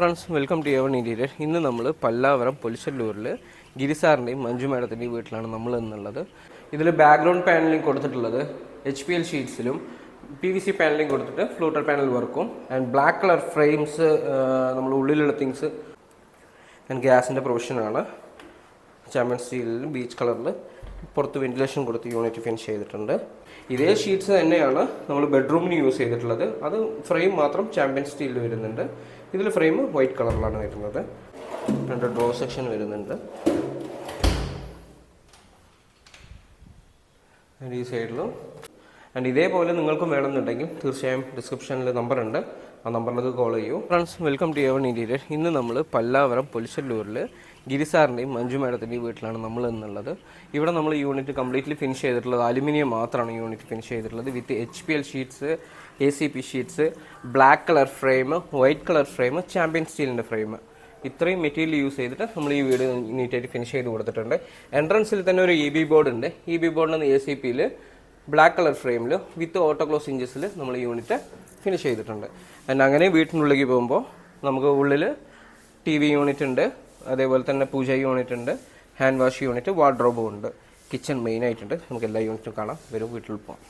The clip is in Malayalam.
Friends welcome to യവൺ interior. ഇന്ന് നമ്മൾ പല്ലാവരം പൊലിശല്ലൂരിൽ ഗിരിസാറിൻ്റെയും മഞ്ജു മാഡത്തിൻ്റെയും വീട്ടിലാണ് നമ്മൾ എന്നുള്ളത്. ഇതിൽ ബാക്ക്ഗ്രൗണ്ട് പാനലിംഗ് കൊടുത്തിട്ടുള്ളത് HPL ഷീറ്റ്സിലും PVC പാനലിംഗ് കൊടുത്തിട്ട് ഫ്ലൂട്ടർ പാനൽ വർക്കും ആൻഡ് ബ്ലാക്ക് കളർ ഫ്രെയിംസ് നമ്മൾ ഉള്ളിലുള്ള തിങ്സ് ആൻഡ് ഗ്യാസിൻ്റെ പ്രൊവിഷനാണ്. ചാമ്പ്യൻ സ്റ്റീലിൽ ബീച്ച് കളറിൽ പുറത്ത് വെന്റിലേഷൻ കൊടുത്ത് യൂണിറ്റ് ഫിനിഷ് ചെയ്തിട്ടുണ്ട്. ഇതേ ഷീറ്റ്സ് തന്നെയാണ് നമ്മൾ ബെഡ്റൂമിന് യൂസ് ചെയ്തിട്ടുള്ളത്. അത് ഫ്രെയിം മാത്രം ചാമ്പ്യൻ സ്റ്റീലിൽ വരുന്നുണ്ട്. ഇതിൽ ഫ്രെയിം വൈറ്റ് കളറിലാണ് വരുന്നത്. 2 ഡ്രോ സെക്ഷൻ വരുന്നുണ്ട്. ഈ സൈഡിലും ആൻഡ് ഇതേപോലെ നിങ്ങൾക്കും വേണമെന്നുണ്ടെങ്കിൽ തീർച്ചയായും ഡിസ്ക്രിപ്ഷനിൽ നമ്പറുണ്ട്, ആ നമ്പറിലേക്ക് കോൾ ചെയ്യൂ. Friends welcome to യവൺ interior. ഇന്ന് നമ്മൾ പല്ലാവരം പൊലിശല്ലൂരിൽ ഗിരിസാറിൻ്റെയും മഞ്ജു മാഡത്തിൻ്റെയും വീട്ടിലാണ് നമ്മൾ എന്നുള്ളത്. ഇവിടെ നമ്മൾ യൂണിറ്റ് കംപ്ലീറ്റ്ലി ഫിനിഷ് ചെയ്തിട്ടുള്ളത് അലുമിനിയം മാത്രമാണ് യൂണിറ്റ് ഫിനിഷ് ചെയ്തിട്ടുള്ളത്. വിത്ത് HPL sheets, ACP sheets, black colour frame, white colour frame, champion സ്റ്റീലിൻ്റെ ഫ്രെയിം, ഇത്രയും മെറ്റീരിയൽ യൂസ് ചെയ്തിട്ട് നമ്മൾ ഈ വീട് നീറ്റായിട്ട് ഫിനിഷ് ചെയ്ത് കൊടുത്തിട്ടുണ്ട്. എൻട്രൻസിൽ തന്നെ ഒരു EB ബോർഡ് ഉണ്ട്. EB ബോർഡിൽ ACPയിൽ ബ്ലാക്ക് കളർ ഫ്രെയിമിൽ വിത്ത് ഓട്ടോക്ലോസ് ഇഞ്ചസിൽ നമ്മൾ യൂണിറ്റ് ഫിനിഷ് ചെയ്തിട്ടുണ്ട്. ആൻഡ് അങ്ങനെ വീട്ടിനുള്ളിലേക്ക് പോകുമ്പോൾ നമുക്ക് ഉള്ളിൽ TV യൂണിറ്റ് ഉണ്ട്, അതേപോലെ തന്നെ പൂജ യൂണിറ്റ് ഉണ്ട്, ഹാൻഡ് വാഷ് യൂണിറ്റ്, വാർഡ്രോബും ഉണ്ട്, കിച്ചൺ മെയിൻ ആയിട്ടുണ്ട്. നമുക്ക് എല്ലാ യൂണിറ്റും കാണാം. വരും വീട്ടിൽ പോകാം.